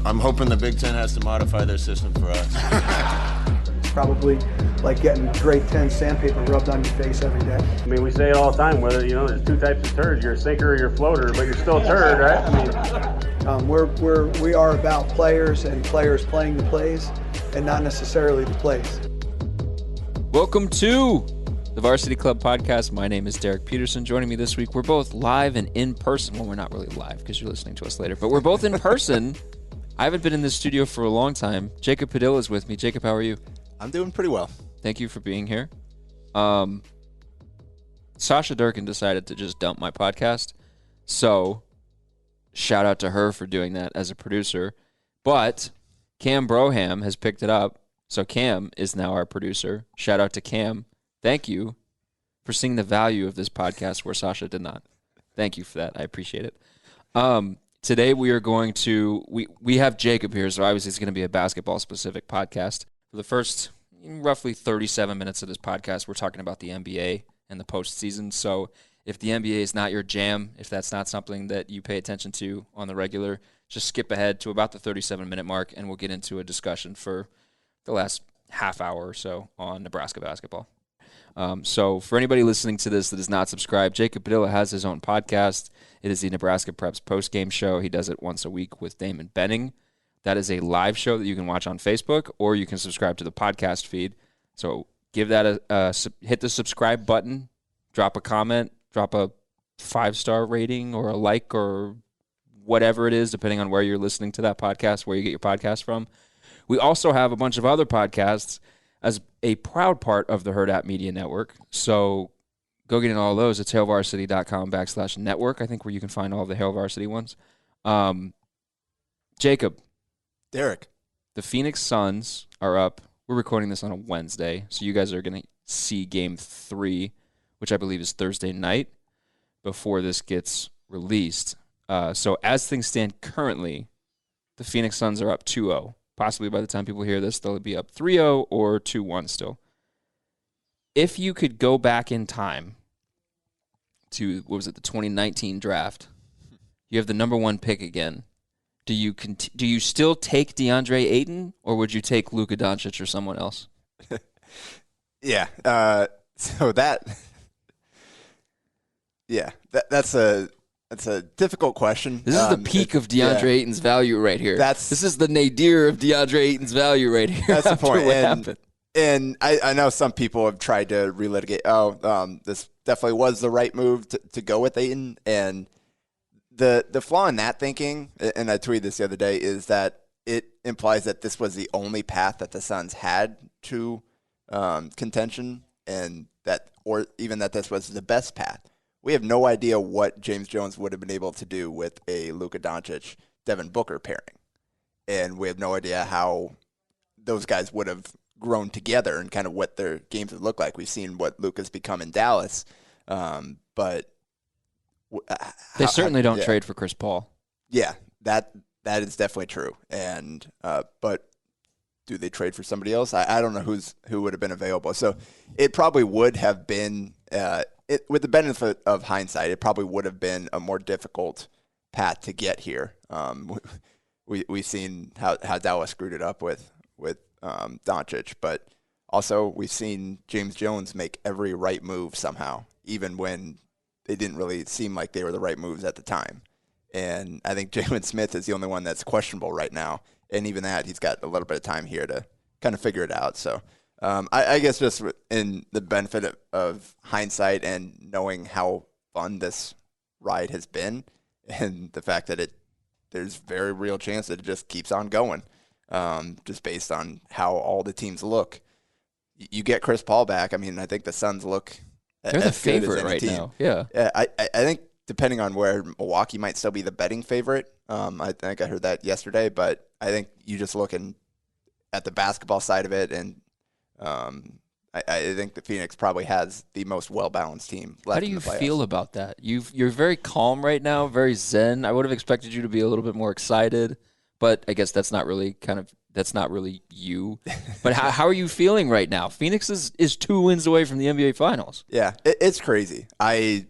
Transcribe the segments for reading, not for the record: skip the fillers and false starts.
I'm hoping the Big Ten has to modify their system for us. Probably like getting grade 10 sandpaper rubbed on your face every day. I mean, we say it all the time, whether, there's two types of turds. You're a sinker or you're a floater, but you're still a turd, right? I mean, we are about players and players playing the plays and not necessarily the plays. Welcome to the Varsity Club podcast. My name is Derek Peterson. Joining me this week, we're both live and in person. Well, we're not really live because you're listening to us later, but we're both in person. I haven't been in this studio for a long time. Jacob Padilla is with me. Jacob, how are you? I'm doing pretty well. Thank you for being here. Sasha Durkin decided to just dump my podcast, so shout out to her for doing that as a producer. But Cam Broham has picked it up, so Cam is now our producer. Shout out to Cam. Thank you for seeing the value of this podcast where Sasha did not. Thank you for that. I appreciate it. Today we are going to we have Jacob here, so obviously it's going to be a basketball-specific podcast. For the first roughly 37 minutes of this podcast, we're talking about the NBA and the postseason. So if the NBA is not your jam, if that's not something that you pay attention to on the regular, just skip ahead to about the 37-minute mark, and we'll get into a discussion for the last half hour or so on Nebraska basketball. So for anybody listening to this that is not subscribed, Jacob Padilla has his own podcast. It is the Nebraska Preps postgame show. He does it once a week with Damon Benning. That is a live show that you can watch on Facebook, or you can subscribe to the podcast feed. So give that hit the subscribe button, drop a comment, drop a 5-star rating or a like or whatever it is, depending on where you're listening to that podcast, where you get your podcast from. We also have a bunch of other podcasts as a proud part of the Hurrdat Media Network. So go get in all those at hailvarsity.com/network, I think, where you can find all of the Hail Varsity ones. Jacob. Derek. The Phoenix Suns are up. We're recording this on a Wednesday, so you guys are going to see Game 3, which I believe is Thursday night, before this gets released. So as things stand currently, the Phoenix Suns are up 2-0. Possibly by the time people hear this, they'll be up 3-0 or 2-1 still. If you could go back in time to, the 2019 draft, you have the number 1 pick again. Do you still take DeAndre Ayton, or would you take Luka Doncic or someone else? Yeah. That's a difficult question. This is the peak of DeAndre Ayton's value right here. This is the nadir of DeAndre Ayton's value right here. That's the point. What happened. And I know some people have tried to relitigate. This definitely was the right move to go with Ayton. And the flaw in that thinking, and I tweeted this the other day, is that it implies that this was the only path that the Suns had to contention, and or even that this was the best path. We have no idea what James Jones would have been able to do with a Luka Doncic, Devin Booker pairing. And we have no idea how those guys would have grown together and kind of what their games would look like. We've seen what Luka's become in Dallas, but they certainly don't trade for Chris Paul. Yeah, that is definitely true. And but do they trade for somebody else? I don't know who would have been available. So it probably would have been with the benefit of hindsight, it probably would have been a more difficult path to get here. We've seen how Dallas screwed it up with Doncic, but also we've seen James Jones make every right move somehow, even when they didn't really seem like they were the right moves at the time. And I think Jalen Smith is the only one that's questionable right now. And even that, he's got a little bit of time here to kind of figure it out. So I guess just in the benefit of hindsight and knowing how fun this ride has been, and the fact that there's very real chance that it just keeps on going, just based on how all the teams look. You get Chris Paul back. I mean, I think the Suns look they're the favorite right now. Yeah. I think depending on where Milwaukee might still be the betting favorite. I think I heard that yesterday, but I think you just looking at the basketball side of it, and I think the Phoenix probably has the most well-balanced team left. How do you feel about that? You're very calm right now, very zen. I would have expected you to be a little bit more excited, but I guess that's not really you. But how are you feeling right now? Phoenix is 2 wins away from the NBA Finals. Yeah, it's crazy. I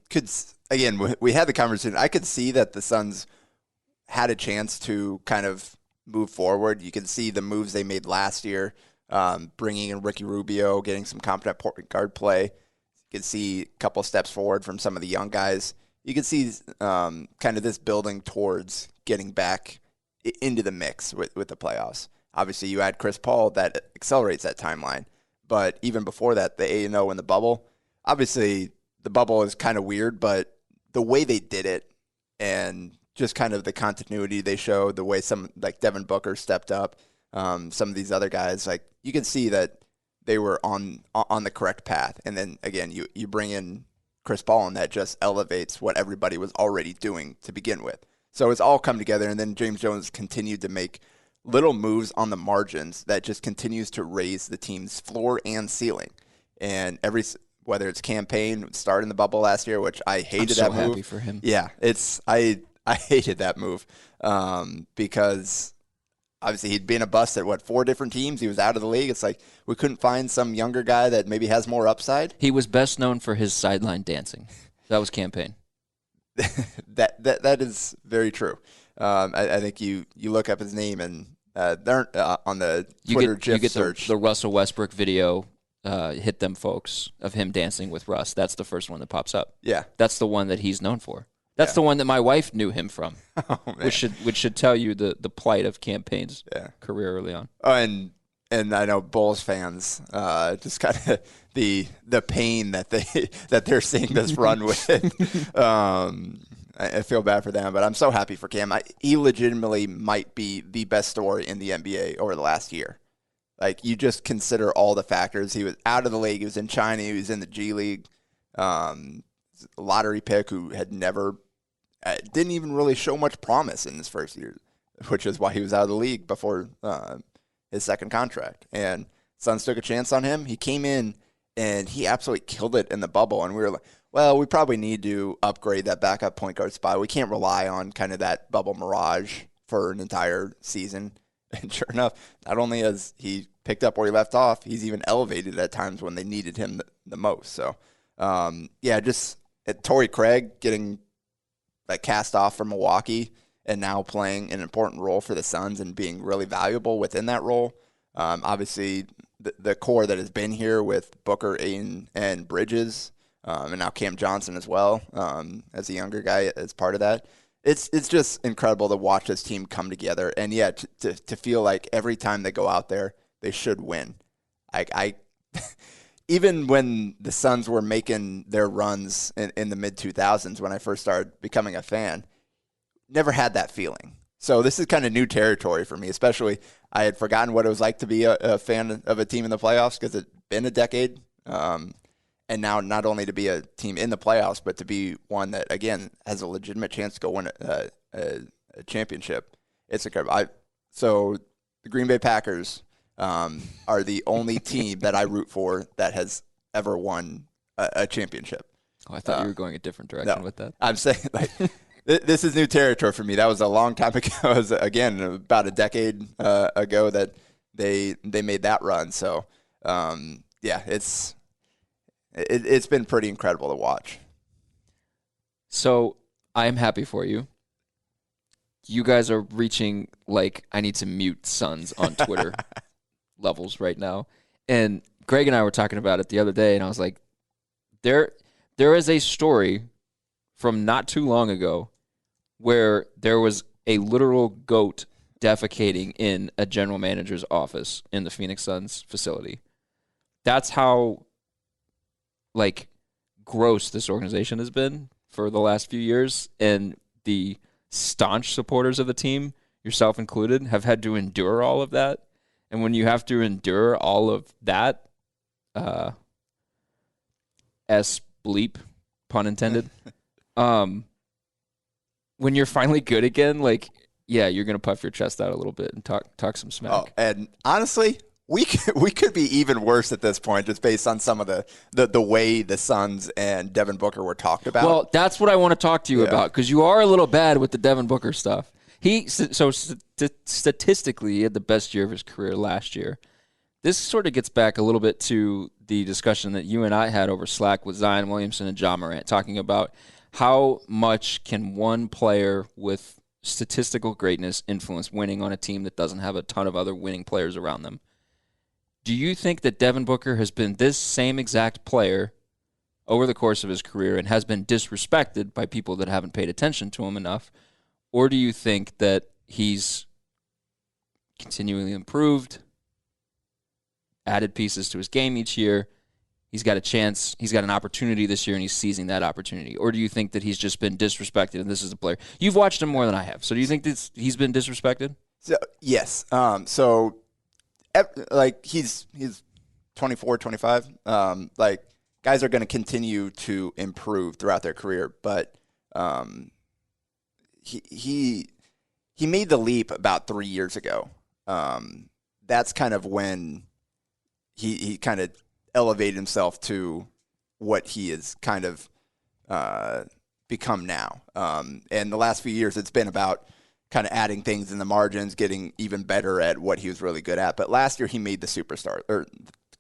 could, again, we had the conversation. I could see that the Suns had a chance to kind of move forward. You can see the moves they made last year, bringing in Ricky Rubio, getting some competent point guard play. You can see a couple steps forward from some of the young guys. You can see kind of this building towards getting back into the mix with the playoffs. Obviously, you add Chris Paul, that accelerates that timeline. But even before that, the 8-0 in the bubble, obviously the bubble is kind of weird, but the way they did it and just kind of the continuity they showed, the way some like Devin Booker stepped up, some of these other guys, like you can see that they were on the correct path. And then again, you bring in Chris Paul, and that just elevates what everybody was already doing to begin with. So it's all come together, and then James Jones continued to make little moves on the margins that just continues to raise the team's floor and ceiling. And whether it's campaign, starting the bubble last year, which I hated that move. I'm so happy for him. Yeah, I hated that move because obviously he'd been a bust at 4 different teams. He was out of the league. It's like we couldn't find some younger guy that maybe has more upside. He was best known for his sideline dancing. That was campaign. that is very true. I think you look up his name and they're on the Twitter GIF search. The Russell Westbrook video, hit them folks, of him dancing with Russ. That's the first one that pops up. Yeah. That's the one that he's known for. That's the one that my wife knew him from, which should tell you the plight of Campaign's career early on. Oh, and I know Bulls fans just kind of the pain that they're seeing this run with. I feel bad for them, but I'm so happy for Cam. He legitimately might be the best story in the NBA over the last year. Like, you just consider all the factors. He was out of the league. He was in China. He was in the G League. Lottery pick who had never didn't even really show much promise in his first year, which is why he was out of the league before his second contract. And Suns took a chance on him. He came in and he absolutely killed it in the bubble. And we were like, well, we probably need to upgrade that backup point guard spot. We can't rely on kind of that bubble mirage for an entire season. And sure enough, not only has he picked up where he left off, he's even elevated at times when they needed him the most. So, just Torrey Craig getting cast off from Milwaukee and now playing an important role for the Suns and being really valuable within that role. Obviously, the core that has been here with Booker, Ayton, and Bridges, and now Cam Johnson as well, as a younger guy as part of that. It's just incredible to watch this team come together. And, to feel like every time they go out there, they should win. Even when the Suns were making their runs in the mid-2000s when I first started becoming a fan, never had that feeling. So this is kind of new territory for me, especially I had forgotten what it was like to be a fan of a team in the playoffs because it's been a decade. And now not only to be a team in the playoffs, but to be one that, again, has a legitimate chance to go win a championship. It's incredible. So the Green Bay Packers are the only team that I root for that has ever won a championship. Oh, I thought you were going a different direction with that. I'm saying, this is new territory for me. That was a long time ago. It was, again, about a decade ago that they made that run. So, it's been pretty incredible to watch. So I'm happy for you. You guys are reaching, I need to mute Suns on Twitter levels right now. And Greg and I were talking about it the other day, and I was like, there is a story from not too long ago where there was a literal goat defecating in a general manager's office in the Phoenix Suns facility. That's how gross this organization has been for the last few years, and the staunch supporters of the team, yourself included, have had to endure all of that. And when you have to endure all of that, bleep, pun intended, when you're finally good again, you're gonna puff your chest out a little bit and talk some smack. Oh, and honestly, we could be even worse at this point, just based on some of the way the Suns and Devin Booker were talked about. Well, that's what I want to talk to you about, because you are a little bad with the Devin Booker stuff. Statistically, he had the best year of his career last year. This sort of gets back a little bit to the discussion that you and I had over Slack with Zion Williamson and Ja Morant, talking about how much can one player with statistical greatness influence winning on a team that doesn't have a ton of other winning players around them. Do you think that Devin Booker has been this same exact player over the course of his career and has been disrespected by people that haven't paid attention to him enough? Or do you think that he's continually improved, added pieces to his game each year, he's got a chance, he's got an opportunity this year, and he's seizing that opportunity? Or do you think that he's just been disrespected and this is the player? You've watched him more than I have, so do you think he's been disrespected? So, yes. Like, he's 24, 25. Like, guys are going to continue to improve throughout their career, but he made the leap about 3 years ago. That's kind of when he kind of elevated himself to what he is kind of become now. And the last few years, it's been about kind of adding things in the margins, getting even better at what he was really good at. But last year, he made the superstar, or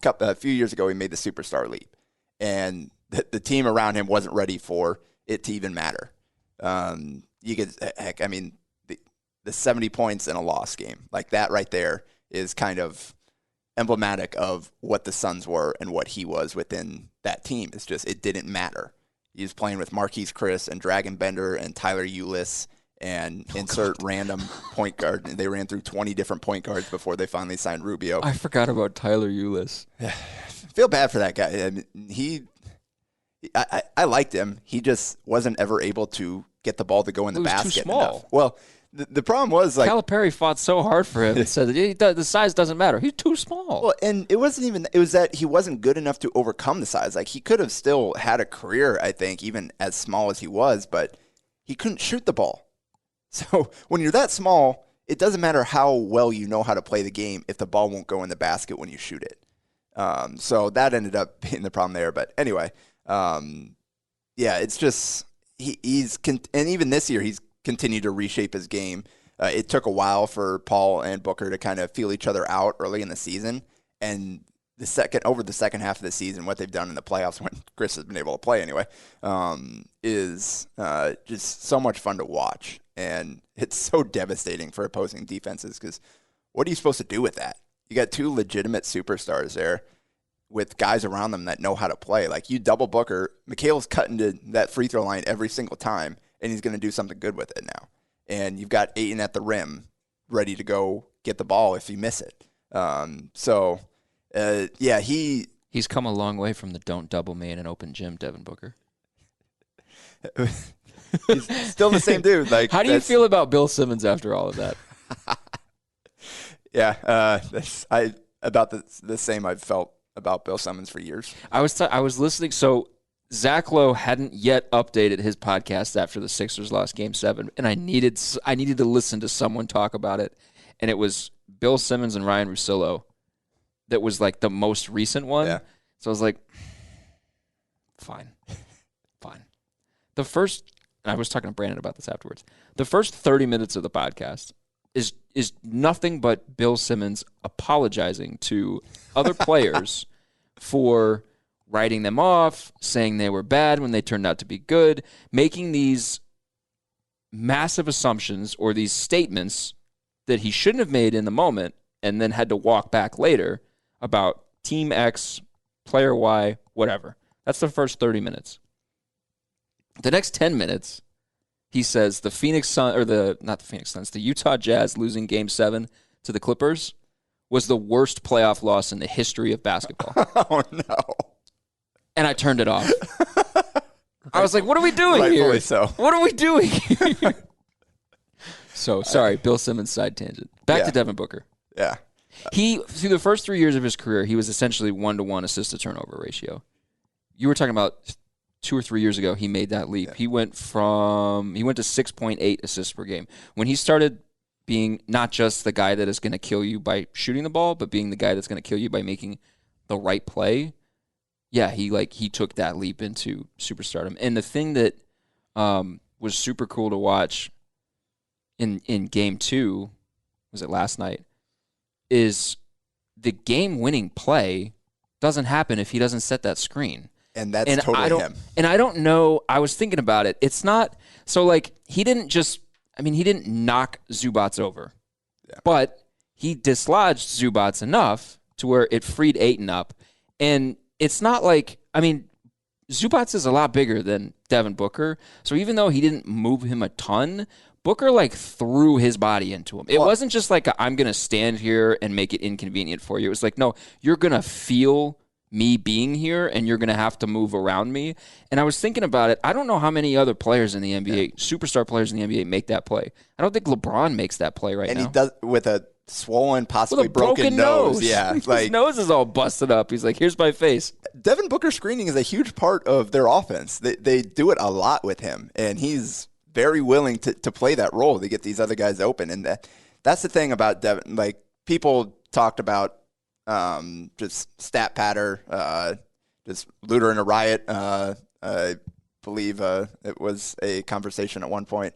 a few years ago, he made the superstar leap. And the team around him wasn't ready for it to even matter. You could, heck, I mean, the 70 points in a loss game, like that right there is kind of emblematic of what the Suns were and what he was within that team. It's just, it didn't matter. He was playing with Marquise Chris and Dragon Bender and Tyler Ulis and random point guard. They ran through 20 different point guards before they finally signed Rubio. I forgot about Tyler Ulis. Feel bad for that guy. I mean, I liked him. He just wasn't ever able to get the ball to go in the basket. Too small. Enough. Well, the problem was, like, Calipari fought so hard for him and said that the size doesn't matter. He's too small. Well, and it was that he wasn't good enough to overcome the size. Like, he could have still had a career, I think, even as small as he was, but he couldn't shoot the ball. So when you're that small, it doesn't matter how well you know how to play the game if the ball won't go in the basket when you shoot it. So that ended up being the problem there. But anyway, it's just and even this year he's continued to reshape his game. It took a while for Paul and Booker to kind of feel each other out early in the season, and over the second half of the season, what they've done in the playoffs when Chris has been able to play anyway, is just so much fun to watch. And it's so devastating for opposing defenses because what are you supposed to do with that? You got two legitimate superstars there with guys around them that know how to play. Like, you double Booker, Mikhail's cutting to that free throw line every single time, and he's going to do something good with it now. And you've got Ayton at the rim ready to go get the ball if you miss it. He's come a long way from the don't double me in an open gym, Devin Booker. He's still the same dude. Like, how do you feel about Bill Simmons after all of that? About the same I've felt about Bill Simmons for years. I was listening. So Zach Lowe hadn't yet updated his podcast after the Sixers lost Game 7, and I needed to listen to someone talk about it, and it was Bill Simmons and Ryan Russillo. That was like the most recent one. Yeah. So I was like, fine. I was talking to Brandon about this afterwards. The first 30 minutes of the podcast is nothing but Bill Simmons apologizing to other players for writing them off, saying they were bad when they turned out to be good, making these massive assumptions or these statements that he shouldn't have made in the moment and then had to walk back later about Team X, Player Y, whatever. That's the first 30 minutes. The next 10 minutes, he says the Utah Jazz losing Game 7 to the Clippers was the worst playoff loss in the history of basketball. Oh, no. And I turned it off. I was like, what are we doing Rightfully here? So. What are we doing here? So, sorry, Bill Simmons side tangent. Back to Devin Booker. Yeah. Through the first 3 years of his career, he was essentially 1-to-1 assist-to-turnover ratio. You were talking about 2 or 3 years ago, he made that leap. Yeah. He went to 6.8 assists per game. When he started being not just the guy that is going to kill you by shooting the ball, but being the guy that's going to kill you by making the right play, he took that leap into superstardom. And the thing that was super cool to watch in Game 2, was it last night, is the game-winning play doesn't happen if he doesn't set that screen. And that's totally him. And I don't know. I was thinking about it. It's not so like he didn't just. I mean, he didn't knock Zubats over, but he dislodged Zubats enough to where it freed Ayton up. And it's not like, I mean, Zubats is a lot bigger than Devin Booker. So even though he didn't move him a ton, Booker like threw his body into him. It wasn't just like I'm going to stand here and make it inconvenient for you. It was like, no, you're going to feel me being here and you're going to have to move around me. And I was thinking about it. I don't know how many other players in the NBA, superstar players in the NBA, make that play. I don't think LeBron makes that play right now. And he does with a swollen, possibly with a broken nose. Yeah, like, his nose is all busted up. He's like, here's my face. Devin Booker screening is a huge part of their offense. They do it a lot with him, and he's very willing to play that role to get these other guys open. And that's the thing about Devin. Like, people talked about just stat patter, just looter in a riot. I believe it was a conversation at one point.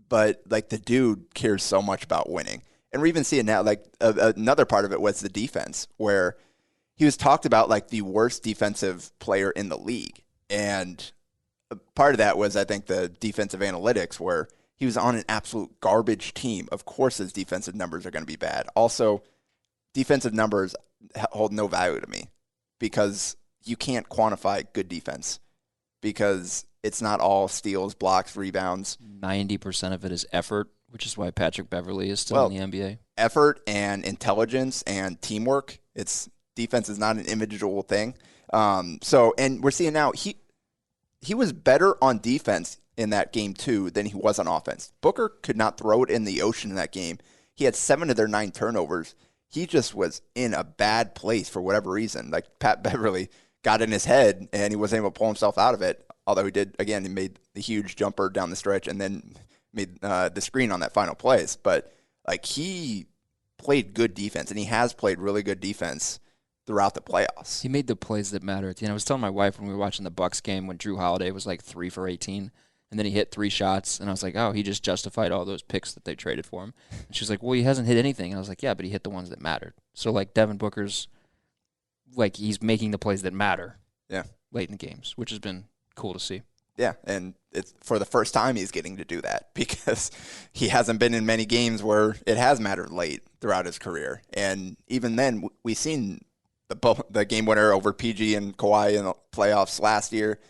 But like, the dude cares so much about winning. And we're even seeing now, like, another part of it was the defense, where he was talked about like the worst defensive player in the league. And part of that was, I think, the defensive analytics, where he was on an absolute garbage team. Of course his defensive numbers are going to be bad. Also, defensive numbers hold no value to me, because you can't quantify good defense, because it's not all steals, blocks, rebounds. 90% of it is effort, which is why Patrick Beverley is still in the NBA. Effort and intelligence and teamwork. Defense is not an individual thing. And we're seeing now he was better on defense in that game too than he was on offense. Booker could not throw it in the ocean in that game. He had 7 of their 9 turnovers. He just was in a bad place for whatever reason. Like, Pat Beverley got in his head and he wasn't able to pull himself out of it. Although he made the huge jumper down the stretch and then made the screen on that final place. But like, he played good defense, and he has played really good defense throughout the playoffs. He made the plays that mattered. I was telling my wife when we were watching the Bucks game when Drew Holiday was like 3 for 18, and then he hit 3 shots, and I was like, oh, he just justified all those picks that they traded for him. And she was like, well, he hasn't hit anything. And I was like, yeah, but he hit the ones that mattered. So like, Devin Booker's, like, he's making the plays that matter. Late in the games, which has been cool to see. Yeah, and it's for the first time he's getting to do that, because he hasn't been in many games where it has mattered late throughout his career. And even then, we've seen the game winner over PG and Kawhi in the playoffs last year.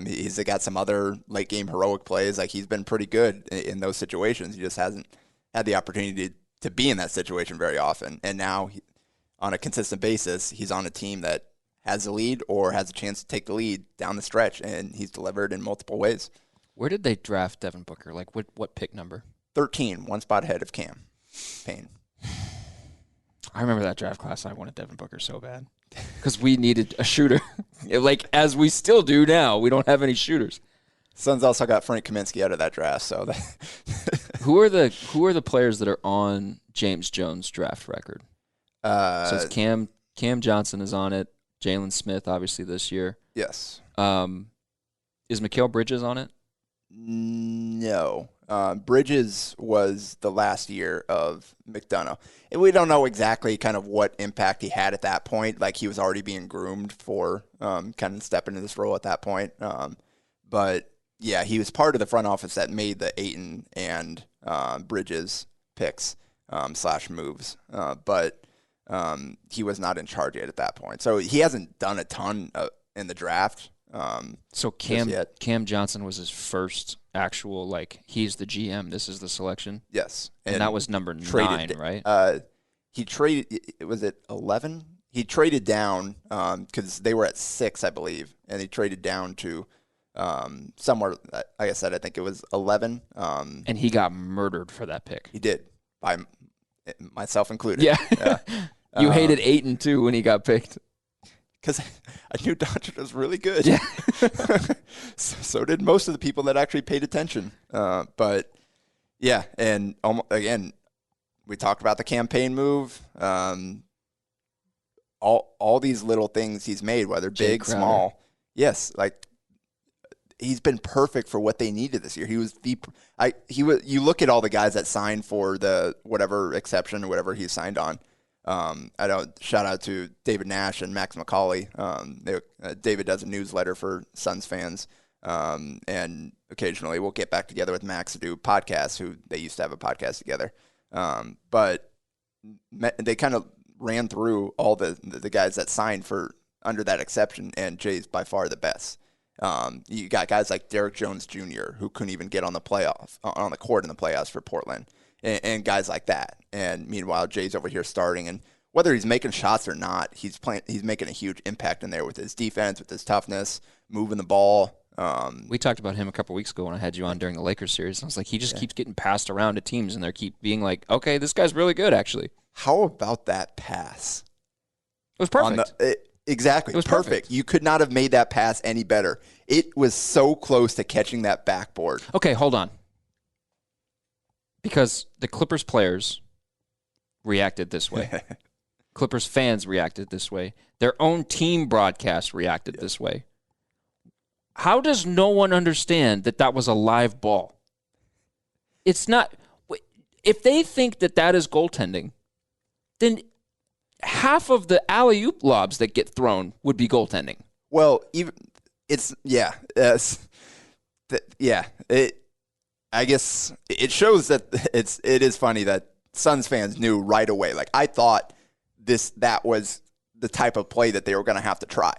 He's got some other late game heroic plays. Like, he's been pretty good in those situations. He just hasn't had the opportunity to be in that situation very often. And now, on a consistent basis, he's on a team that has the lead or has a chance to take the lead down the stretch, and he's delivered in multiple ways. Where did they draft Devin Booker? Like, what pick number? 13, 1 spot ahead of Cam Payne. I remember that draft class. I wanted Devin Booker so bad because we needed a shooter. Like, as we still do now, we don't have any shooters. Suns also got Frank Kaminsky out of that draft. So who are the players that are on James Jones' draft record? So it's Cam Johnson is on it. Jalen Smith, obviously, this year. Yes. Is Mikal Bridges on it? No. Bridges was the last year of McDonough. And we don't know exactly kind of what impact he had at that point. Like, he was already being groomed for kind of stepping into this role at that point. But, yeah, he was part of the front office that made the Ayton and Bridges picks / moves. But he was not in charge yet at that point. So he hasn't done a ton in the draft. So Cam Johnson was his first actual, like, he's the GM, this is the selection? Yes. And that was number 9, right? He traded, was it 11? He traded down because they were at 6, I believe, and he traded down to somewhere, like I said, I think it was 11. And he got murdered for that pick. He did, by myself included. Yeah. You hated Ayton, too, when he got picked. Because I knew Doncic was really good. Yeah. So did most of the people that actually paid attention. But, yeah, and again, we talked about the campaign move. All these little things he's made, whether big, small. Yes, like, he's been perfect for what they needed this year. He was you look at all the guys that signed for the whatever exception or whatever he signed on. I don't shout out to David Nash and Max McCauley. David does a newsletter for Suns fans. And occasionally we'll get back together with Max to do podcasts, who they used to have a podcast together. But they kind of ran through all the guys that signed for under that exception, and Jay's by far the best. You got guys like Derek Jones Jr., who couldn't even get on the court in the playoffs for Portland, and guys like that. And meanwhile, Jay's over here starting, and whether he's making shots or not, he's making a huge impact in there with his defense, with his toughness, moving the ball. We talked about him a couple weeks ago when I had you on during the Lakers series. And I was like, he just keeps getting passed around to teams, and they keep being like, okay, this guy's really good, actually. How about that pass? It was perfect. Exactly. It was perfect. You could not have made that pass any better. It was so close to catching that backboard. Okay, hold on. Because the Clippers players reacted this way. Clippers fans reacted this way. Their own team broadcast reacted this way. How does no one understand that that was a live ball? It's not. If they think that that is goaltending, then half of the alley-oop lobs that get thrown would be goaltending. Well, I guess it shows that it is funny that Suns fans knew right away. Like, I thought that was the type of play that they were going to have to try.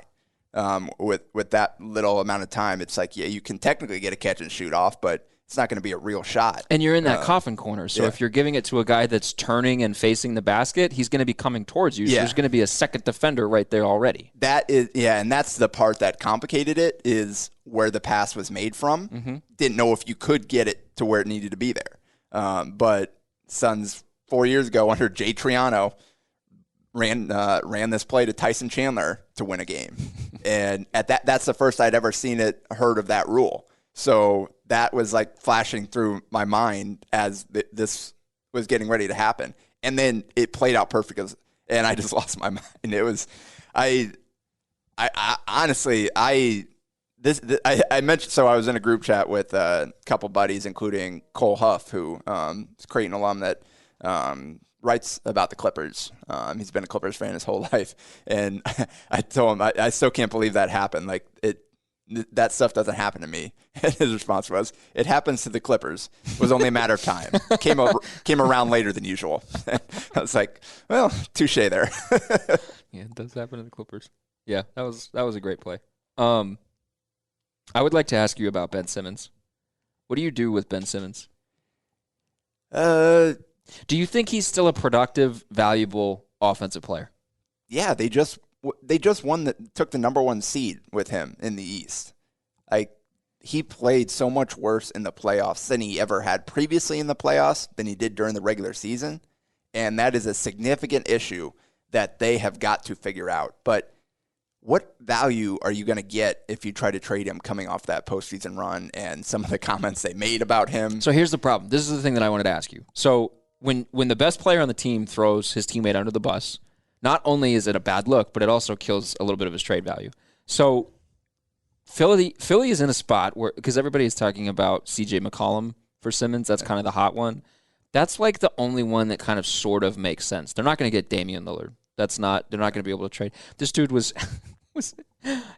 With that little amount of time, it's like, yeah, you can technically get a catch and shoot off, but it's not going to be a real shot. And you're in that coffin corner. So if you're giving it to a guy that's turning and facing the basket, he's going to be coming towards you. So there's going to be a second defender right there already. And that's the part that complicated it, is where the pass was made from. Mm-hmm. Didn't know if you could get it to where it needed to be there. But Suns 4 years ago under Jay Triano ran this play to Tyson Chandler to win a game. And that's the first I'd ever heard of that rule. So that was like flashing through my mind as this was getting ready to happen. And then it played out perfect, and I just lost my mind. It was, I honestly, I mentioned, so I was in a group chat with a couple buddies, including Cole Huff, who is a Creighton alum that writes about the Clippers. He's been a Clippers fan his whole life. And I told him, I still can't believe that happened. Like, that stuff doesn't happen to me. And his response was, it happens to the Clippers. It was only a matter of time. Came around later than usual. I was like, well, touche there. Yeah, it does happen to the Clippers. Yeah, that was a great play. I would like to ask you about Ben Simmons. What do you do with Ben Simmons? Do you think he's still a productive, valuable offensive player? Yeah, they just took the number 1 seed with him in the East. Like, he played so much worse in the playoffs than he ever had previously in the playoffs than he did during the regular season. And that is a significant issue that they have got to figure out. But what value are you going to get if you try to trade him coming off that postseason run and some of the comments they made about him? So here's the problem. This is the thing that I wanted to ask you. So when the best player on the team throws his teammate under the bus, not only is it a bad look, but it also kills a little bit of his trade value. So Philly is in a spot where, because everybody is talking about C.J. McCollum for Simmons, that's kind of the hot one. That's like the only one that kind of sort of makes sense. They're not going to get Damian Lillard. They're not going to be able to trade. This dude was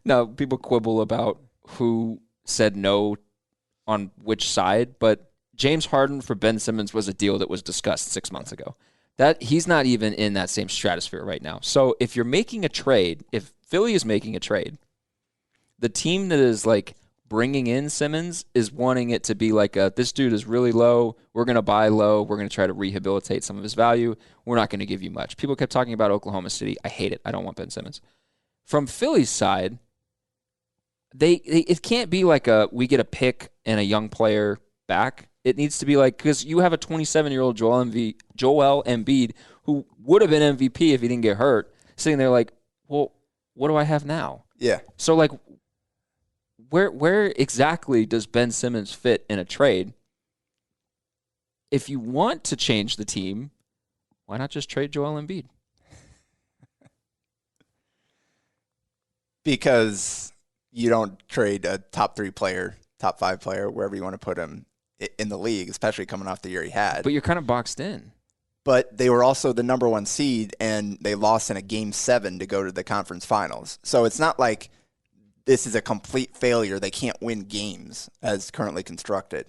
now people quibble about who said no on which side, but James Harden for Ben Simmons was a deal that was discussed 6 months ago. That he's not even in that same stratosphere right now. So if you're making a trade, if Philly is making a trade, the team that is like bringing in Simmons is wanting it to be like this dude is really low. We're going to buy low. We're going to try to rehabilitate some of his value. We're not going to give you much. People kept talking about Oklahoma City. I hate it. I don't want Ben Simmons. From Philly's side, it can't be like we get a pick and a young player back. It needs to be like, because you have a 27-year-old Joel Embiid who would have been MVP if he didn't get hurt, sitting there like, well, what do I have now? Yeah. So like, where exactly does Ben Simmons fit in a trade? If you want to change the team, why not just trade Joel Embiid? Because you don't trade a top 3 player, top 5 player, wherever you want to put him in the league, especially coming off the year he had. But you're kind of boxed in. But they were also the number 1 seed, and they lost in a Game 7 to go to the conference finals. So it's not like this is a complete failure. They can't win games as currently constructed.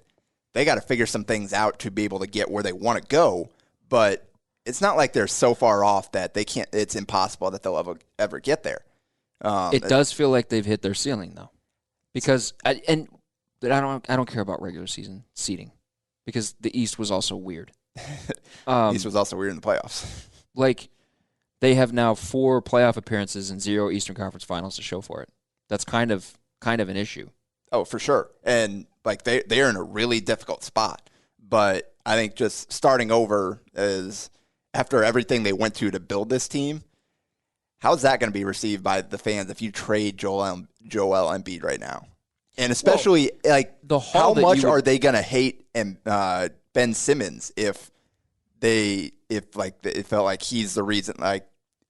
They got to figure some things out to be able to get where they want to go, but it's not like they're so far off that they can't. It's impossible that they'll ever get there. It does feel like they've hit their ceiling though, because I don't care about regular season seeding, because the East was also weird. East was also weird in the playoffs. Like, they have now 4 playoff appearances and 0 Eastern Conference Finals to show for it. That's kind of an issue. Oh, for sure. And like they're in a really difficult spot. But I think just starting over is, after everything they went to build this team, how's that going to be received by the fans if you trade Joel Embiid right now? And especially, how much are they going to hate Ben Simmons if it felt like he's the reason, like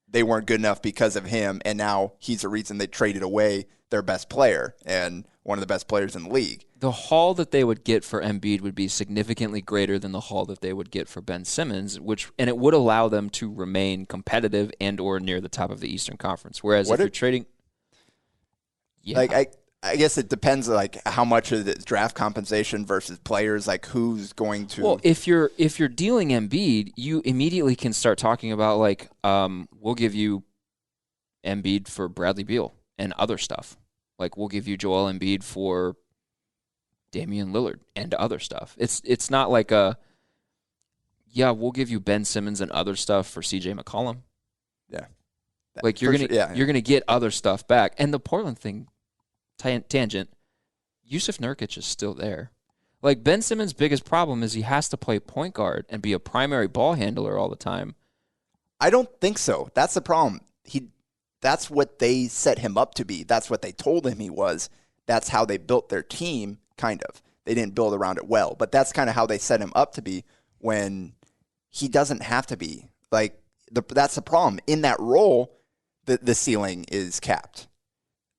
they weren't good enough because of him, and now he's the reason they traded away their best player and one of the best players in the league. The haul that they would get for Embiid would be significantly greater than the haul that they would get for Ben Simmons, and it would allow them to remain competitive and or near the top of the Eastern Conference. Whereas if you're trading, I guess it depends, like how much of the draft compensation versus players, like who's going to. Well, if you're dealing Embiid, you immediately can start talking about like, we'll give you Embiid for Bradley Beal and other stuff. Like, we'll give you Joel Embiid for Damian Lillard and other stuff. It's not like we'll give you Ben Simmons and other stuff for CJ McCollum. Yeah, like you're gonna get other stuff back. And the Portland thing. Tangent, Yusuf Nurkic is still there. Like, Ben Simmons' biggest problem is he has to play point guard and be a primary ball handler all the time. I don't think so. That's the problem. That's what they set him up to be. That's what they told him he was. That's how they built their team, kind of. They didn't build around it well, but that's kind of how they set him up to be, when he doesn't have to be. Like, that's the problem. In that role, the ceiling is capped.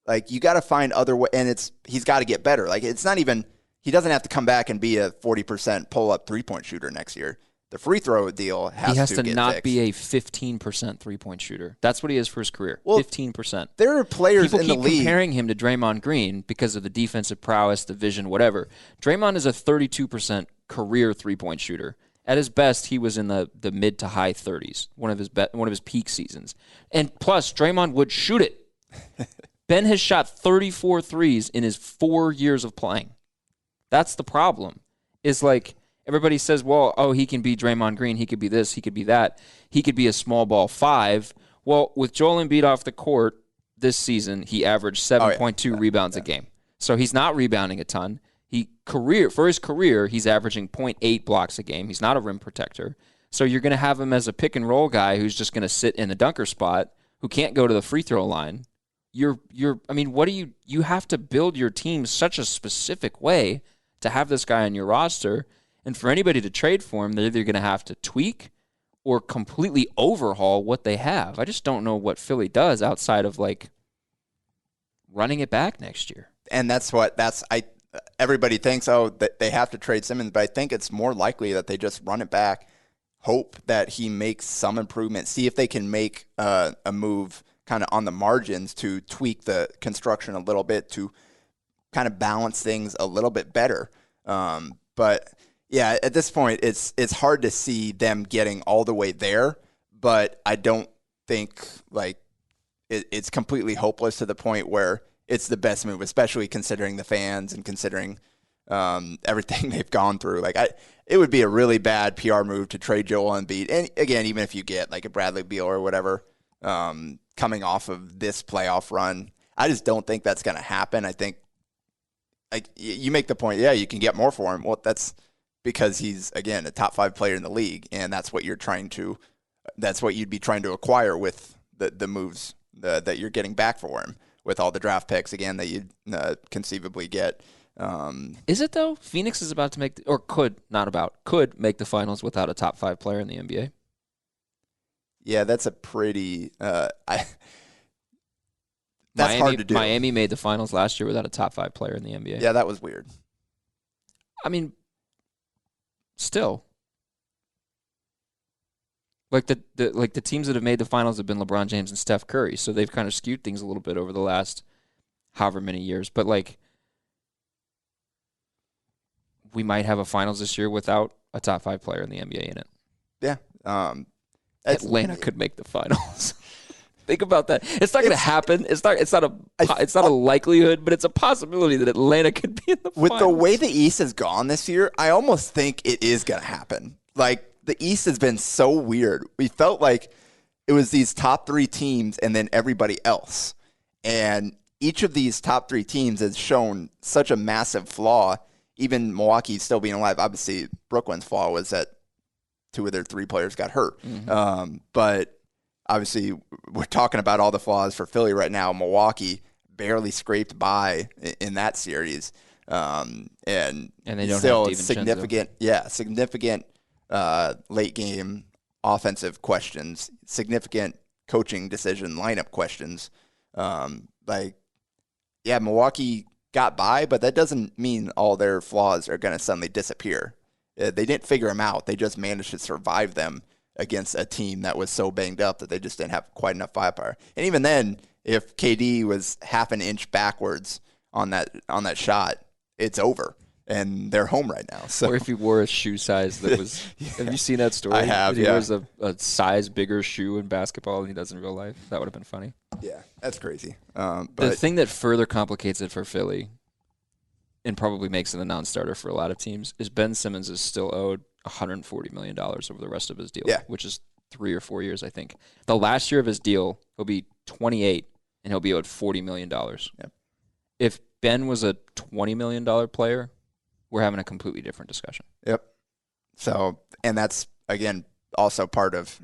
Like, you got to find other way, and he's got to get better. Like, it's not even, he doesn't have to come back and be a 40% pull-up three-point shooter next year. The free throw deal has to get not fixed. be a 15% three-point shooter. That's what he is for his career. Well, 15%. There are players People in the keep league comparing him to Draymond Green because of the defensive prowess, the vision, whatever. Draymond is a 32% career three-point shooter. At his best, he was in the mid to high 30s, one of his peak seasons. And plus, Draymond would shoot it. Ben has shot 34 threes in his 4 years of playing. That's the problem. Is like, everybody says, well, he can be Draymond Green, he could be this, he could be that, he could be a small ball 5. Well, with Joel Embiid off the court this season, he averaged 7.2 rebounds a game. So he's not rebounding a ton. For his career, he's averaging 0.8 blocks a game. He's not a rim protector. So you're going to have him as a pick and roll guy who's just going to sit in the dunker spot, who can't go to the free throw line. You have to build your team such a specific way to have this guy on your roster. And for anybody to trade for him, they're either going to have to tweak or completely overhaul what they have. I just don't know what Philly does outside of like running it back next year. And everybody thinks, that they have to trade Simmons, but I think it's more likely that they just run it back, hope that he makes some improvement, see if they can make a move kind of on the margins to tweak the construction a little bit to kind of balance things a little bit better. But yeah, at this point, it's hard to see them getting all the way there, but I don't think like it's completely hopeless to the point where it's the best move, especially considering the fans and considering everything they've gone through. Like, it would be a really bad PR move to trade Joel Embiid. And again, even if you get like a Bradley Beal or whatever, coming off of this playoff run, I just don't think that's going to happen. I think, like, you make the point, you can get more for him. Well, that's because he's, again, a top 5 player in the league, and that's what you'd be trying to acquire with the moves that you're getting back for him, with all the draft picks, again, that you'd conceivably get. Is it, though? Phoenix is about to make, could make the finals without a top 5 player in the NBA. Yeah, that's a pretty that's hard to do. Miami made the finals last year without a top 5 player in the NBA. Yeah, that was weird. I mean, still, like the teams that have made the finals have been LeBron James and Steph Curry, so they've kind of skewed things a little bit over the last however many years. But, like, we might have a finals this year without a top 5 player in the NBA in it. Yeah. Atlanta could make the finals. Think about that. It's not going to happen. It's not a likelihood, but it's a possibility that Atlanta could be in the finals. With the way the East has gone this year, I almost think it is going to happen. Like, the East has been so weird. We felt like it was these top 3 teams and then everybody else. And each of these top 3 teams has shown such a massive flaw. Even Milwaukee still being alive. Obviously, Brooklyn's flaw was that 2 of their 3 players got hurt. Mm-hmm. But obviously, we're talking about all the flaws for Philly right now. Milwaukee barely scraped by in that series. And they don't still have significant late game offensive questions, significant coaching decision lineup questions. Milwaukee got by, but that doesn't mean all their flaws are going to suddenly disappear. They didn't figure them out. They just managed to survive them against a team that was so banged up that they just didn't have quite enough firepower. And even then, if KD was half an inch backwards on that shot, it's over. And they're home right now. So. Or if he wore a shoe size that was have you seen that story? I have, He wears a size bigger shoe in basketball than he does in real life. That would have been funny. Yeah, that's crazy. The thing that further complicates it for Philly and probably makes it a non-starter for a lot of teams is Ben Simmons is still owed $140 million over the rest of his deal, which is 3 or 4 years, I think. The last year of his deal, he'll be 28, and he'll be owed $40 million. Yep. If Ben was a $20 million player, we're having a completely different discussion. Yep. So, and that's, again, also part of,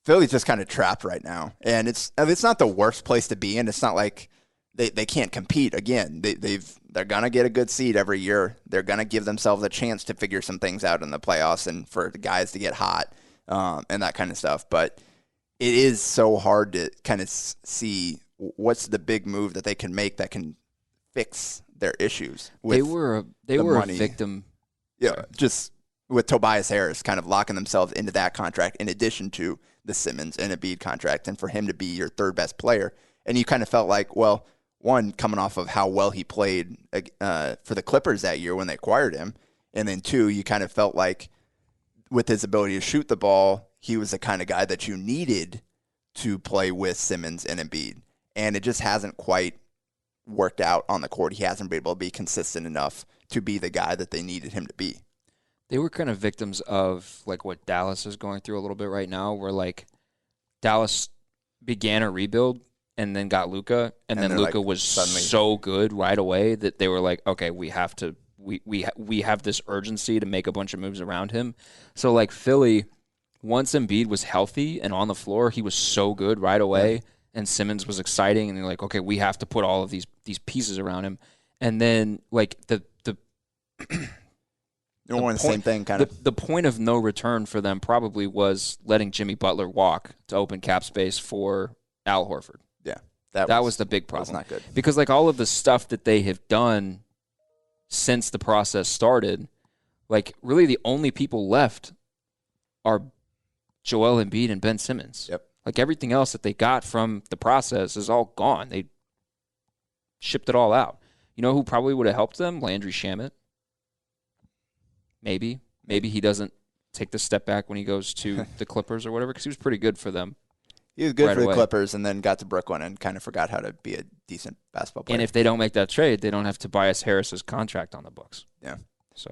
Philly's just kind of trapped right now. And it's not the worst place to be in. It's not like they can't compete. Again, they're going to get a good seed every year. They're going to give themselves a chance to figure some things out in the playoffs and for the guys to get hot and that kind of stuff. But it is so hard to kind of see what's the big move that they can make that can fix their issues. They were a victim. Yeah, just with Tobias Harris kind of locking themselves into that contract in addition to the Simmons and Embiid contract, and for him to be your third best player. And you kind of felt like, well, one, coming off of how well he played for the Clippers that year when they acquired him, and then 2, you kind of felt like with his ability to shoot the ball, he was the kind of guy that you needed to play with Simmons and Embiid. And it just hasn't quite worked out on the court. He hasn't been able to be consistent enough to be the guy that they needed him to be. They were kind of victims of like what Dallas is going through a little bit right now, where like Dallas began a rebuild and then got Luka, and then Luka like, was suddenly so good right away that they were like, okay, we have this urgency to make a bunch of moves around him. So like Philly, once Embiid was healthy and on the floor, he was so good right away. Yeah. And Simmons was exciting, and they're like, okay, we have to put all of these pieces around him. And then, like, the same thing, kind of. The point of no return for them probably was letting Jimmy Butler walk to open cap space for Al Horford. Yeah. That was the big problem. That was not good. Because, like, all of the stuff that they have done since the process started, like, really the only people left are Joel Embiid and Ben Simmons. Yep. Like, everything else that they got from the process is all gone. They shipped it all out. You know who probably would have helped them? Landry Shamet. Maybe he doesn't take the step back when he goes to the Clippers or whatever, because he was pretty good for them. He was good for the Clippers and then got to Brooklyn and kind of forgot how to be a decent basketball player. And if they don't make that trade, they don't have Tobias Harris's contract on the books. Yeah. So.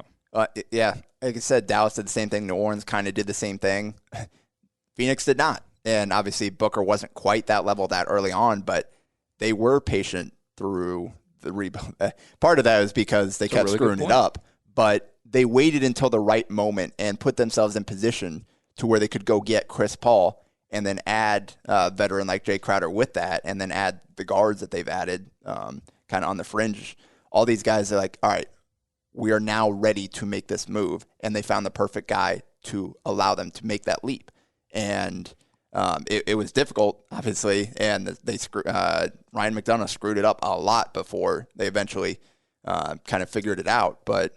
Yeah. Like I said, Dallas did the same thing. New Orleans kind of did the same thing. Phoenix did not. And obviously Booker wasn't quite that level that early on, but they were patient through the rebuild. Part of that is because they kept screwing it up, but they waited until the right moment and put themselves in position to where they could go get Chris Paul and then add a veteran like Jay Crowder with that, and then add the guards that they've added kind of on the fringe. All these guys are like, all right, we are now ready to make this move, and they found the perfect guy to allow them to make that leap. And it was difficult, obviously, and Ryan McDonough screwed it up a lot before they eventually kind of figured it out. But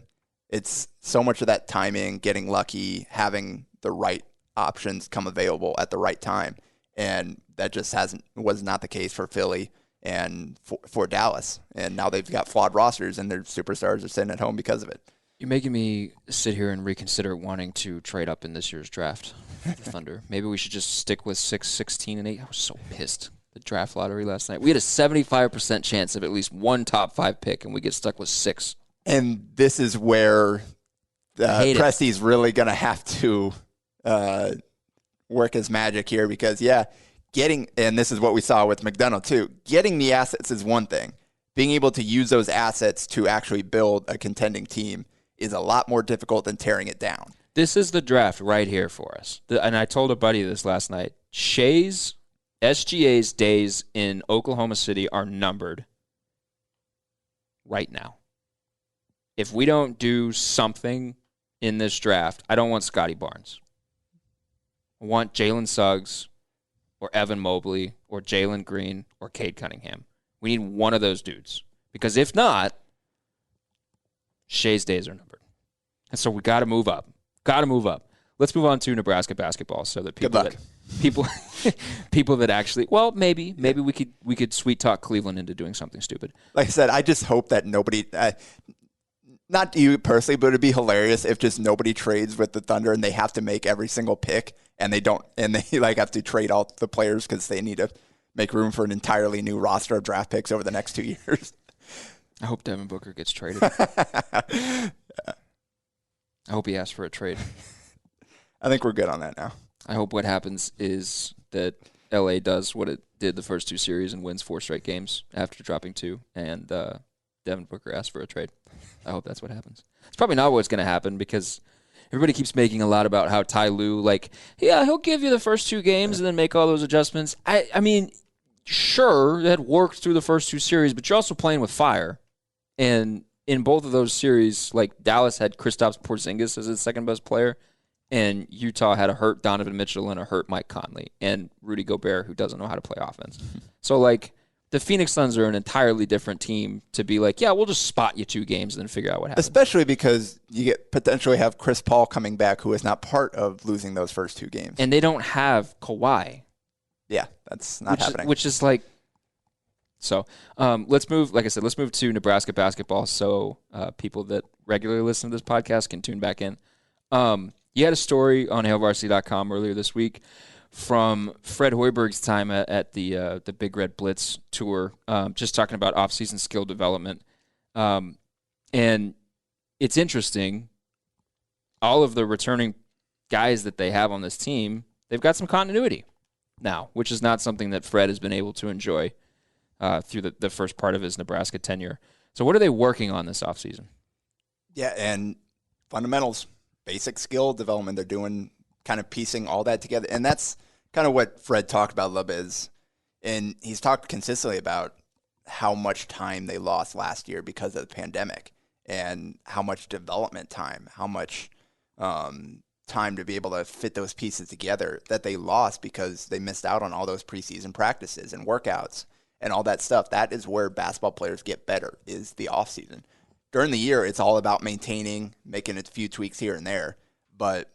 it's so much of that timing, getting lucky, having the right options come available at the right time, and that just was not the case for Philly. and for Dallas. And now they've got flawed rosters, and their superstars are sitting at home because of it. You're making me sit here and reconsider wanting to trade up in this year's draft for the Thunder. Maybe we should just stick with 6, 16, and 8. I was so pissed. The draft lottery last night. We had a 75% chance of at least one top 5 pick, and we get stuck with 6. And this is where Presti's really going to have to work his magic here because, and this is what we saw with McDonough too, getting the assets is one thing. Being able to use those assets to actually build a contending team is a lot more difficult than tearing it down. This is the draft right here for us. And I told a buddy this last night. SGA's days in Oklahoma City are numbered right now. If we don't do something in this draft, I don't want Scotty Barnes. I want Jalen Suggs or Evan Mobley or Jalen Green or Cade Cunningham. We need one of those dudes. Because if not, Shea's days are numbered. And so we got to move up. Let's move on to Nebraska basketball so that people that actually, well, maybe we could sweet talk Cleveland into doing something stupid. Like I said, I just hope that nobody, not you personally, but it'd be hilarious if just nobody trades with the Thunder and they have to make every single pick and they have to trade all the players because they need to make room for an entirely new roster of draft picks over the next 2 years. I hope Devin Booker gets traded. I hope he asks for a trade. I think we're good on that now. I hope what happens is that LA does what it did the first 2 series and wins 4 straight games after dropping 2, and Devin Booker asks for a trade. I hope that's what happens. It's probably not what's going to happen because everybody keeps making a lot about how Ty Lue, he'll give you the first 2 games and then make all those adjustments. I mean, sure, that worked through the first 2 series, but you're also playing with fire. And in both of those series, Dallas had Kristaps Porzingis as its second best player, and Utah had a hurt Donovan Mitchell and a hurt Mike Conley, and Rudy Gobert, who doesn't know how to play offense. So, the Phoenix Suns are an entirely different team to be we'll just spot you 2 games and then figure out what happens. Especially because you potentially have Chris Paul coming back, who is not part of losing those first 2 games. And they don't have Kawhi. Yeah, that's not happening. Which is so. Let's move. Like I said, let's move to Nebraska basketball, so people that regularly listen to this podcast can tune back in. You had a story on HailVarsity.com earlier this week from Fred Hoiberg's time at the Big Red Blitz tour, just talking about off-season skill development. And it's interesting. All of the returning guys that they have on this team, they've got some continuity now, which is not something that Fred has been able to enjoy through the first part of his Nebraska tenure. So what are they working on this offseason? Yeah, and fundamentals, basic skill development. They're doing kind of piecing all that together. And that's kind of what Fred talked about a little bit. And he's talked consistently about how much time they lost last year because of the pandemic and how much development time, how much time to be able to fit those pieces together that they lost because they missed out on all those preseason practices and workouts and all that stuff. That is where basketball players get better, is the offseason. During the year, it's all about maintaining, making a few tweaks here and there. But